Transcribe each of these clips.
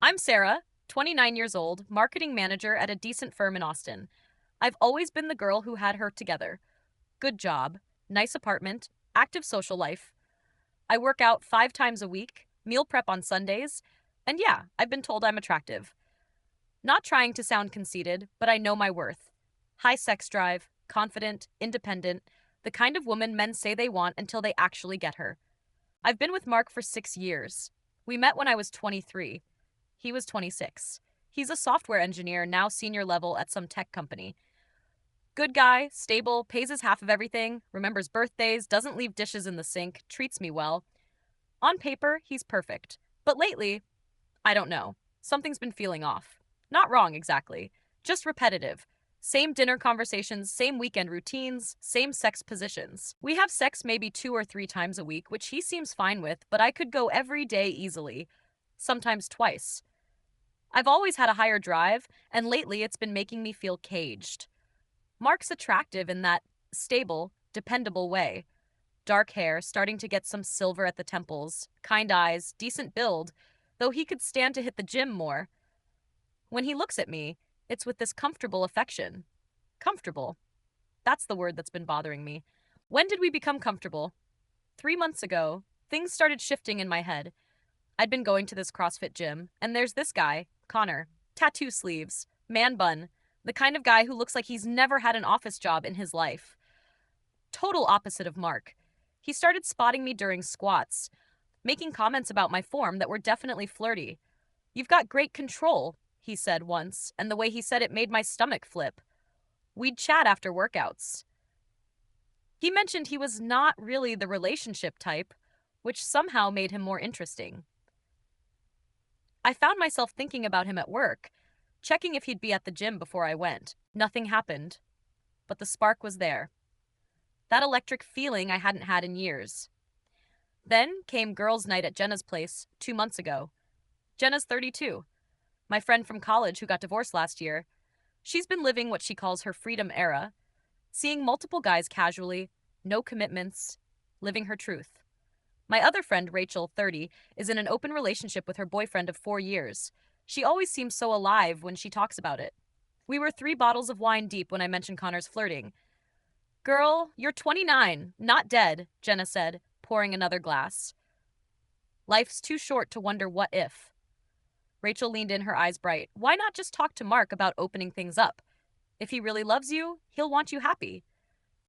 I'm Sarah, 29 years old, marketing manager at a decent firm in Austin. I've always been the girl who had her together. Good job, nice apartment, active social life. I work out 5 times a week, meal prep on Sundays, and yeah, I've been told I'm attractive. Not trying to sound conceited, but I know my worth. High sex drive, confident, independent, the kind of woman men say they want until they actually get her. I've been with Mark for 6 years. We met when I was 23. He was 26. He's a software engineer, now senior level at some tech company. Good guy, stable, pays his half of everything, remembers birthdays, doesn't leave dishes in the sink, treats me well. On paper, he's perfect. But lately, I don't know. Something's been feeling off. Not wrong, exactly. Just repetitive. Same dinner conversations, same weekend routines, same sex positions. We have sex maybe 2 or 3 times a week, which he seems fine with, but I could go every day easily. Sometimes twice. I've always had a higher drive, and lately it's been making me feel caged. Mark's attractive in that stable, dependable way. Dark hair, starting to get some silver at the temples, kind eyes, decent build, though he could stand to hit the gym more. When he looks at me, it's with this comfortable affection. Comfortable. That's the word that's been bothering me. When did we become comfortable? 3 months ago, things started shifting in my head. I'd been going to this CrossFit gym, and there's this guy, Connor. Tattoo sleeves, man bun, the kind of guy who looks like he's never had an office job in his life. Total opposite of Mark. He started spotting me during squats, making comments about my form that were definitely flirty. "You've got great control," he said once, and the way he said it made my stomach flip. We'd chat after workouts. He mentioned he was not really the relationship type, which somehow made him more interesting. I found myself thinking about him at work, checking if he'd be at the gym before I went. Nothing happened, but the spark was there. That electric feeling I hadn't had in years. Then came girls' night at Jenna's place 2 months ago. Jenna's 32, my friend from college who got divorced last year. She's been living what she calls her freedom era, seeing multiple guys casually, no commitments, living her truth. My other friend, Rachel, 30, is in an open relationship with her boyfriend of 4 years. She always seems so alive when she talks about it. We were 3 bottles of wine deep when I mentioned Connor's flirting. "Girl, you're 29, not dead," Jenna said, pouring another glass. "Life's too short to wonder what if." Rachel leaned in, her eyes bright. "Why not just talk to Mark about opening things up? If he really loves you, he'll want you happy.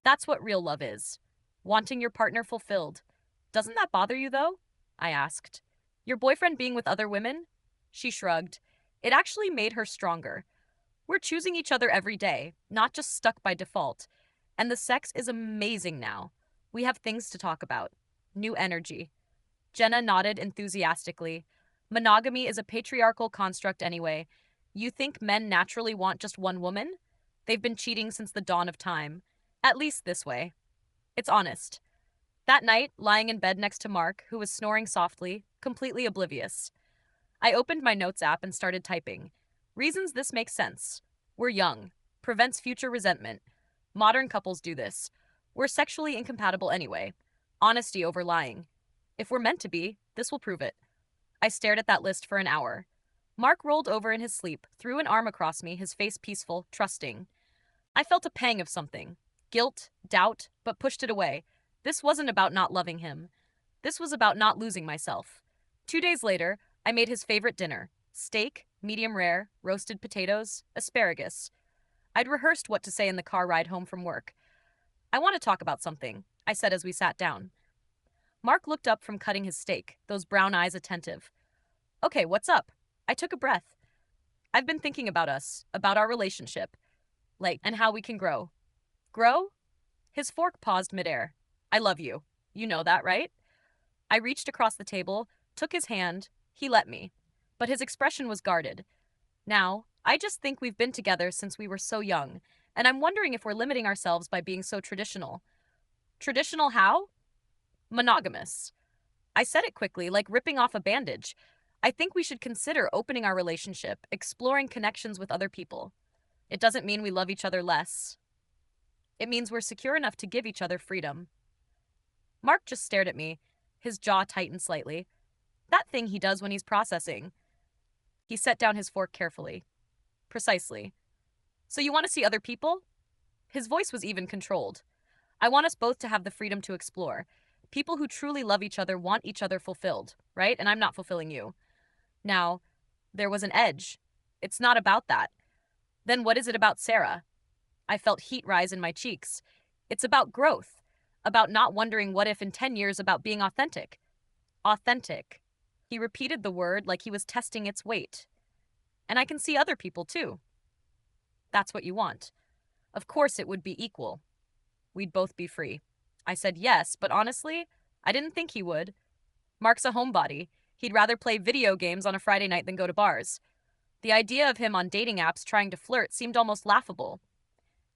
That's what real love is. Wanting your partner fulfilled. Doesn't that bother you, though?" I asked. "Your boyfriend being with other women?" She shrugged. It actually made her stronger. We're choosing each other every day, not just stuck by default. And the sex is amazing now. We have things to talk about. New energy. Jenna nodded enthusiastically. Monogamy is a patriarchal construct anyway. You think men naturally want just one woman? They've been cheating since the dawn of time. At least this way. It's honest. That night, lying in bed next to Mark, who was snoring softly, completely oblivious, I opened my notes app and started typing. Reasons this makes sense. We're young. Prevents future resentment. Modern couples do this. We're sexually incompatible anyway. Honesty over lying. If we're meant to be, this will prove it. I stared at that list for an hour. Mark rolled over in his sleep, threw an arm across me, his face peaceful, trusting. I felt a pang of something. Guilt, doubt, but pushed it away. This wasn't about not loving him. This was about not losing myself. 2 days later, I made his favorite dinner. Steak, medium rare, roasted potatoes, asparagus. I'd rehearsed what to say in the car ride home from work. "I want to talk about something," I said as we sat down. Mark looked up from cutting his steak, those brown eyes attentive. "Okay, what's up?" I took a breath. "I've been thinking about us, about our relationship, and how we can grow." "Grow?" His fork paused midair. "I love you. You know that, right?" I reached across the table, took his hand. He let me. But his expression was guarded. "Now, I just think we've been together since we were so young, and I'm wondering if we're limiting ourselves by being so traditional." "Traditional how?" "Monogamous." I said it quickly, like ripping off a bandage. "I think we should consider opening our relationship, exploring connections with other people. It doesn't mean we love each other less. It means we're secure enough to give each other freedom." Mark just stared at me, his jaw tightened slightly. That thing he does when he's processing. He set down his fork carefully. Precisely. So you want to see other people? His voice was even controlled. I want us both to have the freedom to explore. People who truly love each other want each other fulfilled, right? And I'm not fulfilling you. Now, there was an edge. It's not about that. Then what is it about Sarah? I felt heat rise in my cheeks. It's about growth, about not wondering what if in 10 years, about being authentic. Authentic. He repeated the word like he was testing its weight. And I can see other people too. That's what you want. Of course it would be equal. We'd both be free. I said yes, but honestly, I didn't think he would. Mark's a homebody. He'd rather play video games on a Friday night than go to bars. The idea of him on dating apps trying to flirt seemed almost laughable.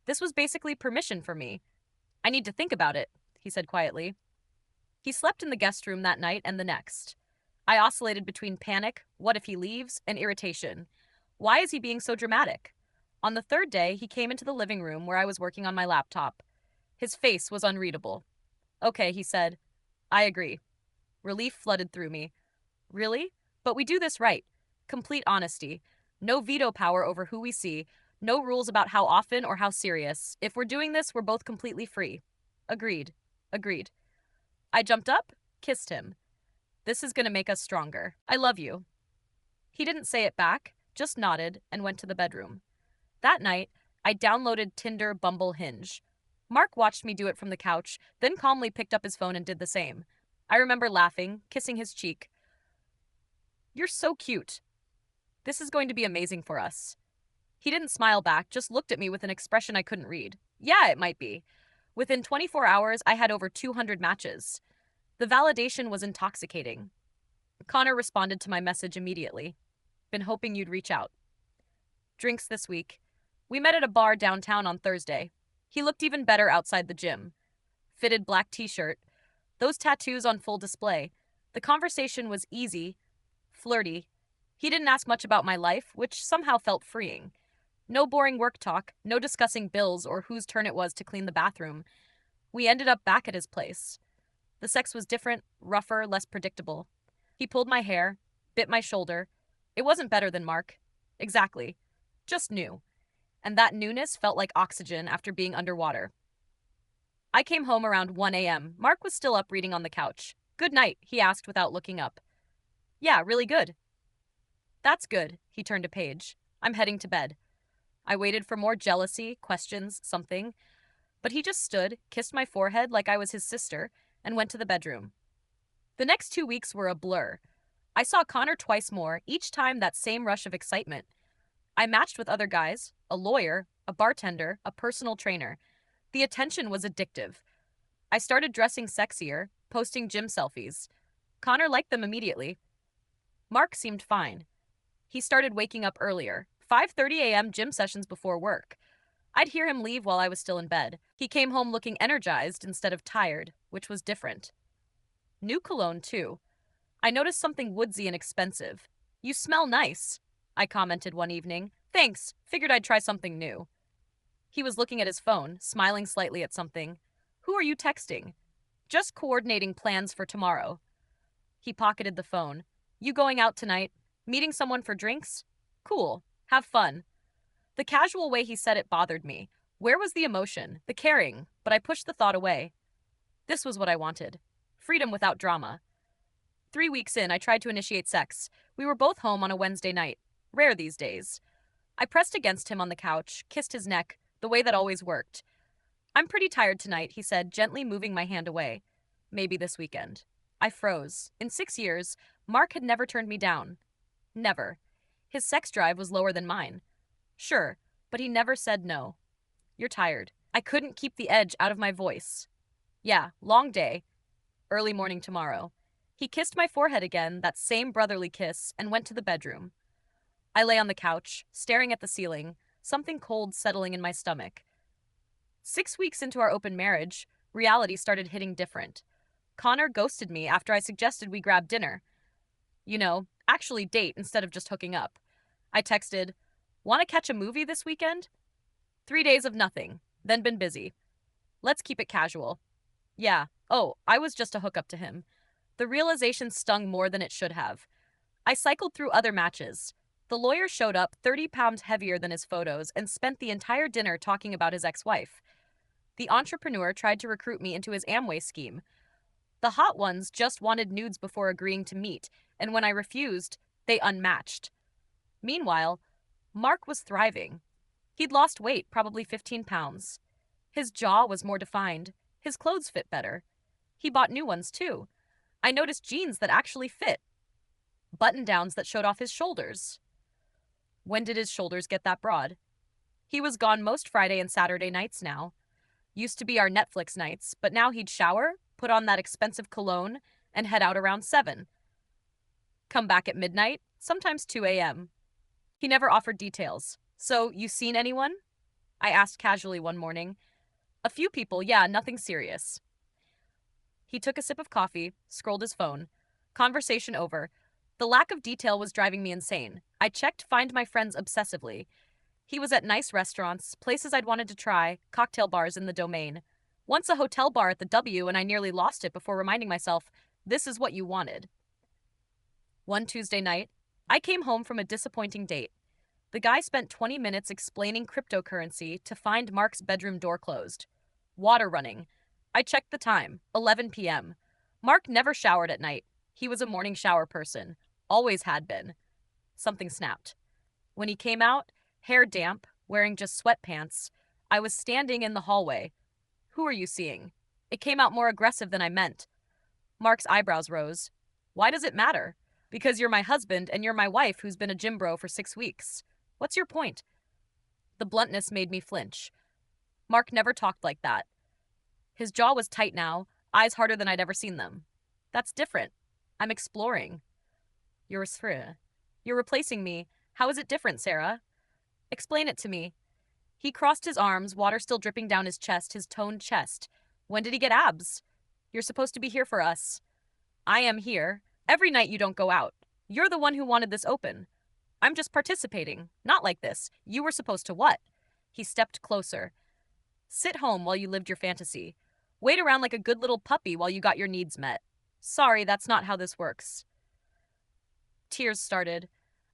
This was basically permission for me. I need to think about it, he said quietly. He slept in the guest room that night and the next. I oscillated between panic, what if he leaves, and irritation. Why is he being so dramatic? On the third day, he came into the living room where I was working on my laptop. His face was unreadable. Okay, he said. I agree. Relief flooded through me. Really? But we do this right. Complete honesty. No veto power over who we see. No rules about how often or how serious. If we're doing this, we're both completely free. Agreed. Agreed. I jumped up, kissed him. This is going to make us stronger. I love you. He didn't say it back, just nodded and went to the bedroom. That night, I downloaded Tinder, Bumble, Hinge. Mark watched me do it from the couch, then calmly picked up his phone and did the same. I remember laughing, kissing his cheek. You're so cute. This is going to be amazing for us. He didn't smile back, just looked at me with an expression I couldn't read. Yeah, it might be. Within 24 hours, I had over 200 matches. The validation was intoxicating. Connor responded to my message immediately. Been hoping you'd reach out. Drinks this week. We met at a bar downtown on Thursday. He looked even better outside the gym. Fitted black t-shirt. Those tattoos on full display. The conversation was easy, flirty. He didn't ask much about my life, which somehow felt freeing. No boring work talk, no discussing bills or whose turn it was to clean the bathroom. We ended up back at his place. The sex was different, rougher, less predictable. He pulled my hair, bit my shoulder. It wasn't better than Mark. Exactly. Just new. And that newness felt like oxygen after being underwater. I came home around 1 a.m. Mark was still up reading on the couch. Good night, he asked without looking up. Yeah, really good. That's good, he turned to Paige. I'm heading to bed. I waited for more jealousy, questions, something. But he just stood, kissed my forehead like I was his sister, and went to the bedroom. The next 2 weeks were a blur. I saw Connor twice more, each time that same rush of excitement. I matched with other guys, a lawyer, a bartender, a personal trainer. The attention was addictive. I started dressing sexier, posting gym selfies. Connor liked them immediately. Mark seemed fine. He started waking up earlier, 5:30 a.m. gym sessions before work. I'd hear him leave while I was still in bed. He came home looking energized instead of tired, which was different. New cologne, too. I noticed something woodsy and expensive. You smell nice, I commented one evening. Thanks, figured I'd try something new. He was looking at his phone, smiling slightly at something. Who are you texting? Just coordinating plans for tomorrow. He pocketed the phone. You going out tonight? Meeting someone for drinks? Cool. Have fun. The casual way he said it bothered me. Where was the emotion, the caring? But I pushed the thought away. This was what I wanted. Freedom without drama. 3 weeks in, I tried to initiate sex. We were both home on a Wednesday night. Rare these days. I pressed against him on the couch, kissed his neck, the way that always worked. I'm pretty tired tonight, he said, gently moving my hand away. Maybe this weekend. I froze. In 6 years, Mark had never turned me down. Never. His sex drive was lower than mine. Sure, but he never said no. You're tired. I couldn't keep the edge out of my voice. Yeah, long day. Early morning tomorrow. He kissed my forehead again, that same brotherly kiss, and went to the bedroom. I lay on the couch, staring at the ceiling, something cold settling in my stomach. 6 weeks into our open marriage, reality started hitting different. Connor ghosted me after I suggested we grab dinner. You know, actually date instead of just hooking up. I texted, want to catch a movie this weekend? 3 days of nothing, then been busy. Let's keep it casual. Yeah, oh, I was just a hookup to him. The realization stung more than it should have. I cycled through other matches. The lawyer showed up 30 pounds heavier than his photos and spent the entire dinner talking about his ex-wife. The entrepreneur tried to recruit me into his Amway scheme. The hot ones just wanted nudes before agreeing to meet, and when I refused, they unmatched. Meanwhile, Mark was thriving. He'd lost weight, probably 15 pounds. His jaw was more defined. His clothes fit better. He bought new ones, too. I noticed jeans that actually fit, button-downs that showed off his shoulders. When did his shoulders get that broad? He was gone most Friday and Saturday nights now. Used to be our Netflix nights, but now he'd shower, put on that expensive cologne, and head out around 7. Come back at midnight, sometimes 2 a.m. He never offered details. So, you seen anyone? I asked casually one morning. A few people, yeah, nothing serious. He took a sip of coffee, scrolled his phone. Conversation over. The lack of detail was driving me insane. I checked Find My Friends obsessively. He was at nice restaurants, places I'd wanted to try, cocktail bars in the Domain. Once a hotel bar at the W, and I nearly lost it before reminding myself, this is what you wanted. One Tuesday night, I came home from a disappointing date. The guy spent 20 minutes explaining cryptocurrency to find Mark's bedroom door closed. Water running. I checked the time, 11 p.m. Mark never showered at night. He was a morning shower person. Always had been. Something snapped. When he came out, hair damp, wearing just sweatpants, I was standing in the hallway. Who are you seeing? It came out more aggressive than I meant. Mark's eyebrows rose. Why does it matter? Because you're my husband and you're my wife who's been a gym bro for 6 weeks. What's your point? The bluntness made me flinch. Mark never talked like that. His jaw was tight now, eyes harder than I'd ever seen them. That's different. I'm exploring. You're replacing me. How is it different, Sarah? Explain it to me. He crossed his arms, water still dripping down his chest, his toned chest. When did he get abs? You're supposed to be here for us. I am here. Every night you don't go out. You're the one who wanted this open. I'm just participating. Not like this. You were supposed to what? He stepped closer. Sit home while you lived your fantasy. Wait around like a good little puppy while you got your needs met. Sorry, that's not how this works. Tears started.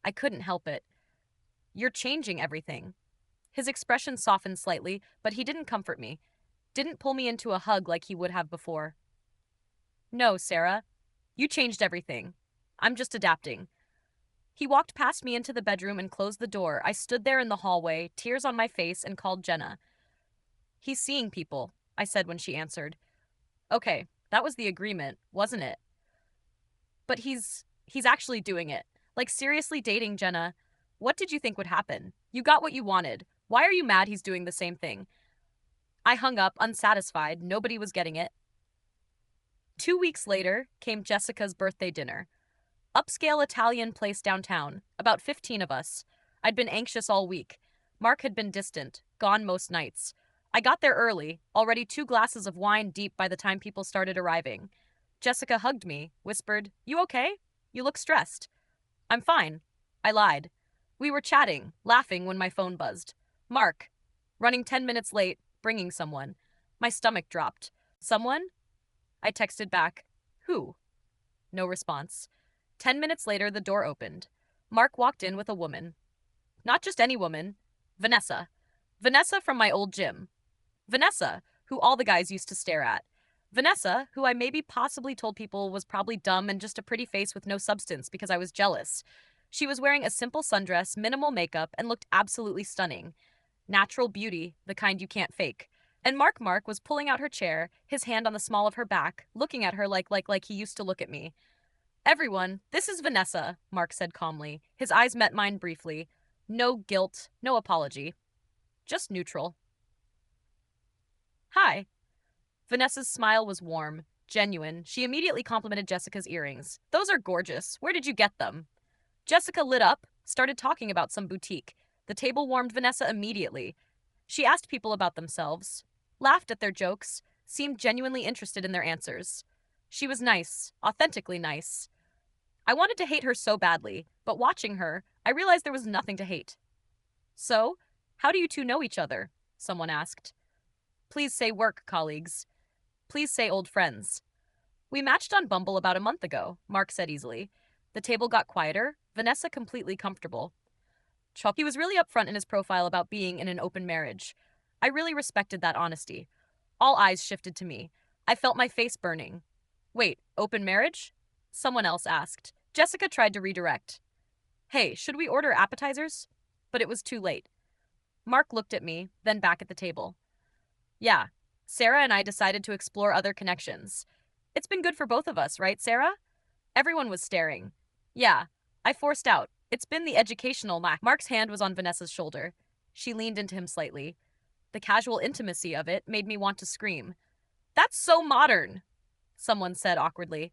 I couldn't help it. You're changing everything. His expression softened slightly, but he didn't comfort me. Didn't pull me into a hug like he would have before. No, Sarah. You changed everything. I'm just adapting. He walked past me into the bedroom and closed the door. I stood there in the hallway, tears on my face, and called Jenna. He's seeing people, I said when she answered. Okay, that was the agreement, wasn't it? But he's actually doing it. Like, seriously dating, Jenna. What did you think would happen? You got what you wanted. Why are you mad he's doing the same thing? I hung up, unsatisfied. Nobody was getting it. 2 weeks later came Jessica's birthday dinner. Upscale Italian place downtown. About 15 of us. I'd been anxious all week. Mark had been distant, gone most nights. I got there early, already 2 glasses of wine deep by the time people started arriving. Jessica hugged me, whispered, "You okay? You look stressed." "I'm fine." I lied. We were chatting, laughing when my phone buzzed. Mark. Running 10 minutes late, bringing someone. My stomach dropped. Someone? I texted back. Who? No response. 10 minutes later, the door opened. Mark walked in with a woman. Not just any woman. Vanessa. Vanessa from my old gym. Vanessa, who all the guys used to stare at. Vanessa, who I maybe possibly told people was probably dumb and just a pretty face with no substance because I was jealous. She was wearing a simple sundress, minimal makeup, and looked absolutely stunning. Natural beauty, the kind you can't fake. And Mark was pulling out her chair, his hand on the small of her back, looking at her like he used to look at me. "Everyone, this is Vanessa," Mark said calmly. His eyes met mine briefly. No guilt, no apology. Just neutral. Hi. Vanessa's smile was warm, genuine. She immediately complimented Jessica's earrings. "Those are gorgeous. Where did you get them?" Jessica lit up, started talking about some boutique. The table warmed Vanessa immediately. She asked people about themselves, laughed at their jokes, seemed genuinely interested in their answers. She was nice, authentically nice. I wanted to hate her so badly, but watching her, I realized there was nothing to hate. "So, how do you two know each other?" someone asked. "Please say work, colleagues. Please say old friends." "We matched on Bumble about a month ago," Mark said easily. The table got quieter, Vanessa completely comfortable. He was really upfront in his profile about being in an open marriage. I really respected that honesty. All eyes shifted to me. I felt my face burning. Wait, open marriage? Someone else asked. Jessica tried to redirect. Hey, should we order appetizers? But it was too late. Mark looked at me, then back at the table. Yeah, Sarah and I decided to explore other connections. It's been good for both of us, right, Sarah? Everyone was staring. Yeah, I forced out. It's been the educational lack. Mark's hand was on Vanessa's shoulder. She leaned into him slightly. The casual intimacy of it made me want to scream. That's so modern, someone said awkwardly.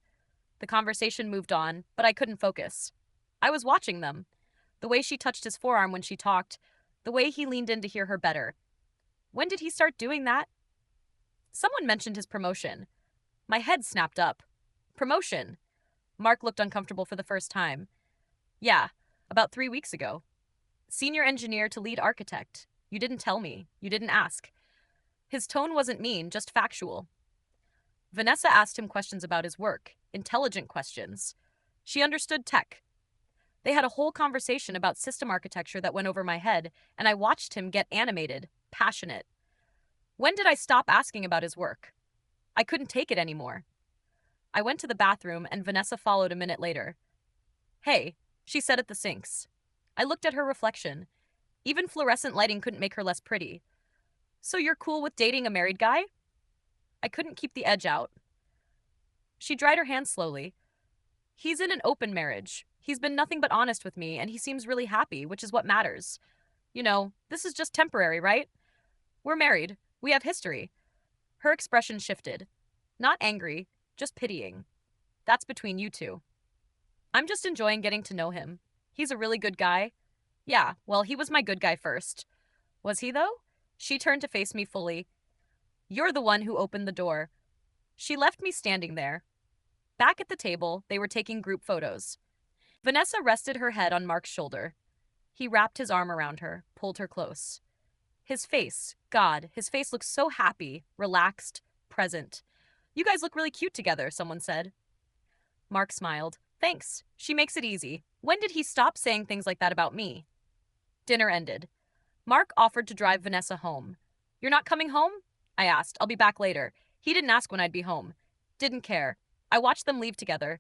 The conversation moved on, but I couldn't focus. I was watching them. The way she touched his forearm when she talked, the way he leaned in to hear her better. When did he start doing that? Someone mentioned his promotion. My head snapped up. Promotion. Mark looked uncomfortable for the first time. Yeah, about 3 weeks ago. Senior engineer to lead architect. You didn't tell me. You didn't ask. His tone wasn't mean, just factual. Vanessa asked him questions about his work, intelligent questions. She understood tech. They had a whole conversation about system architecture that went over my head, and I watched him get animated, passionate. When did I stop asking about his work? I couldn't take it anymore. I went to the bathroom, and Vanessa followed a minute later. Hey, she said at the sinks. I looked at her reflection. Even fluorescent lighting couldn't make her less pretty. So you're cool with dating a married guy? I couldn't keep the edge out. She dried her hands slowly. He's in an open marriage. He's been nothing but honest with me, and he seems really happy, which is what matters. You know, this is just temporary, right? We're married. We have history. Her expression shifted. Not angry, just pitying. That's between you two. I'm just enjoying getting to know him. He's a really good guy. Yeah, well, he was my good guy first. Was he, though? She turned to face me fully. You're the one who opened the door. She left me standing there. Back at the table, they were taking group photos. Vanessa rested her head on Mark's shoulder. He wrapped his arm around her, pulled her close. His face, God, his face looked so happy, relaxed, present. You guys look really cute together, someone said. Mark smiled. Thanks. She makes it easy. When did he stop saying things like that about me? Dinner ended. Mark offered to drive Vanessa home. You're not coming home? I asked. I'll be back later. He didn't ask when I'd be home. Didn't care. I watched them leave together.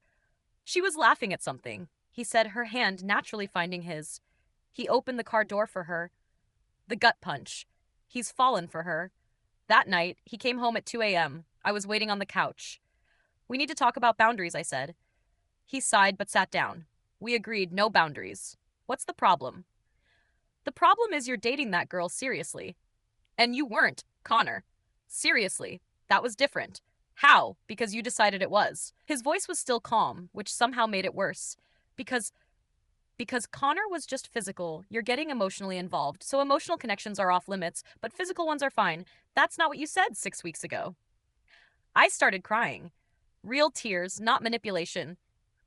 She was laughing at something, he said, her hand naturally finding his. He opened the car door for her. The gut punch. He's fallen for her. That night, he came home at 2 a.m. I was waiting on the couch. We need to talk about boundaries, I said. He sighed but sat down. We agreed no boundaries. What's the problem? The problem is you're dating that girl seriously. And you weren't, Connor. Seriously, that was different. How? Because you decided it was. His voice was still calm, which somehow made it worse. Because Connor was just physical. You're getting emotionally involved, so emotional connections are off limits, but physical ones are fine. That's not what you said 6 weeks ago. I started crying. Real tears, not manipulation.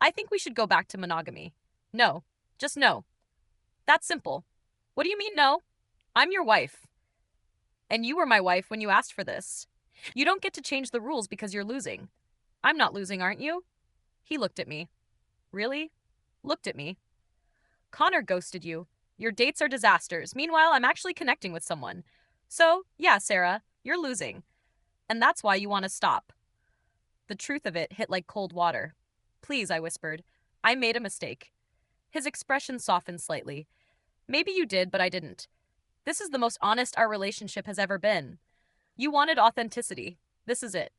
I think we should go back to monogamy. No. Just no. That's simple. What do you mean no? I'm your wife. And you were my wife when you asked for this. You don't get to change the rules because you're losing. I'm not losing, aren't you? He looked at me. Really? Looked at me. Connor ghosted you. Your dates are disasters. Meanwhile, I'm actually connecting with someone. So, yeah, Sarah, you're losing. And that's why you want to stop. The truth of it hit like cold water. Please, I whispered. I made a mistake. His expression softened slightly. Maybe you did, but I didn't. This is the most honest our relationship has ever been. You wanted authenticity. This is it.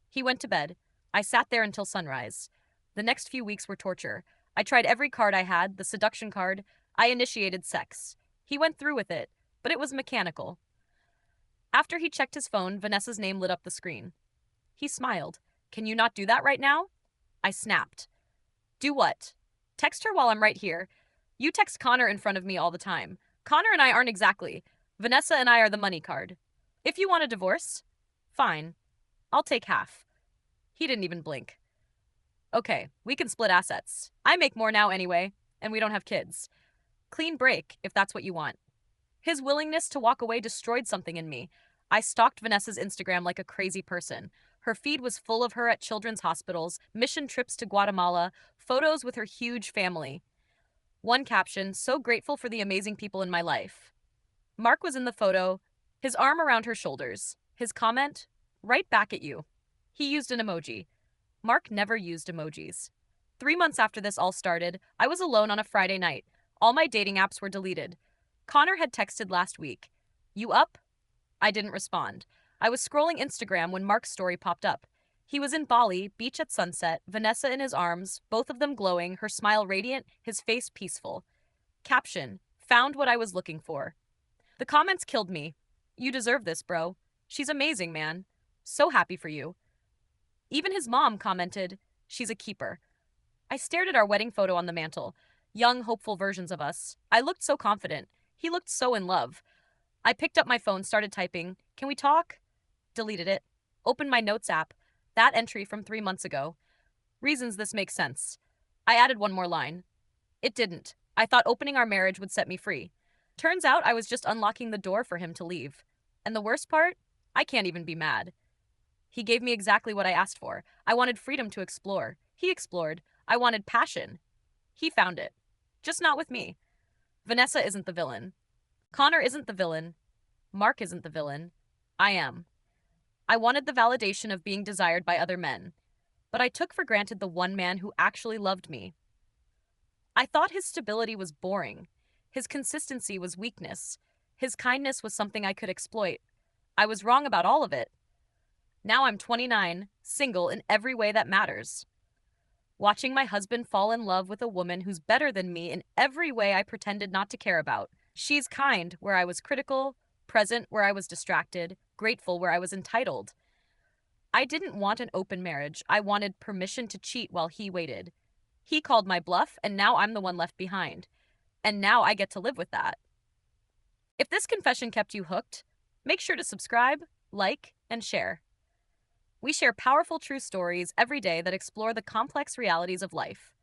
He went to bed. I sat there until sunrise. The next few weeks were torture. I tried every card I had, the seduction card. I initiated sex. He went through with it, but it was mechanical. After he checked his phone, Vanessa's name lit up the screen. He smiled. Can you not do that right now? I snapped. Do what? Text her while I'm right here. You text Connor in front of me all the time. Connor and I aren't exactly. Vanessa and I are the money card. If you want a divorce, fine. I'll take half. He didn't even blink. Okay, we can split assets. I make more now anyway, and we don't have kids. Clean break, if that's what you want. His willingness to walk away destroyed something in me. I stalked Vanessa's Instagram like a crazy person. Her feed was full of her at children's hospitals, mission trips to Guatemala, photos with her huge family. One caption, so grateful for the amazing people in my life. Mark was in the photo, his arm around her shoulders. His comment, right back at you. He used an emoji. Mark never used emojis. 3 months after this all started, I was alone on a Friday night. All my dating apps were deleted. Connor had texted last week. You up? I didn't respond. I was scrolling Instagram when Mark's story popped up. He was in Bali, beach at sunset, Vanessa in his arms, both of them glowing, her smile radiant, his face peaceful. Caption, found what I was looking for. The comments killed me. You deserve this, bro. She's amazing, man. So happy for you. Even his mom commented, she's a keeper. I stared at our wedding photo on the mantle. Young, hopeful versions of us. I looked so confident. He looked so in love. I picked up my phone, started typing, can we talk? Deleted it. Opened my notes app. That entry from 3 months ago. Reasons this makes sense. I added one more line. It didn't. I thought opening our marriage would set me free. Turns out I was just unlocking the door for him to leave. And the worst part? I can't even be mad. He gave me exactly what I asked for. I wanted freedom to explore. He explored. I wanted passion. He found it. Just not with me. Vanessa isn't the villain. Connor isn't the villain. Mark isn't the villain. I am. I wanted the validation of being desired by other men, but I took for granted the one man who actually loved me. I thought his stability was boring. His consistency was weakness. His kindness was something I could exploit. I was wrong about all of it. Now I'm 29, single in every way that matters. Watching my husband fall in love with a woman who's better than me in every way I pretended not to care about. She's kind where I was critical, present where I was distracted, grateful where I was entitled. I didn't want an open marriage. I wanted permission to cheat while he waited. He called my bluff, and now I'm the one left behind. And now I get to live with that. If this confession kept you hooked, make sure to subscribe, like, and share. We share powerful true stories every day that explore the complex realities of life.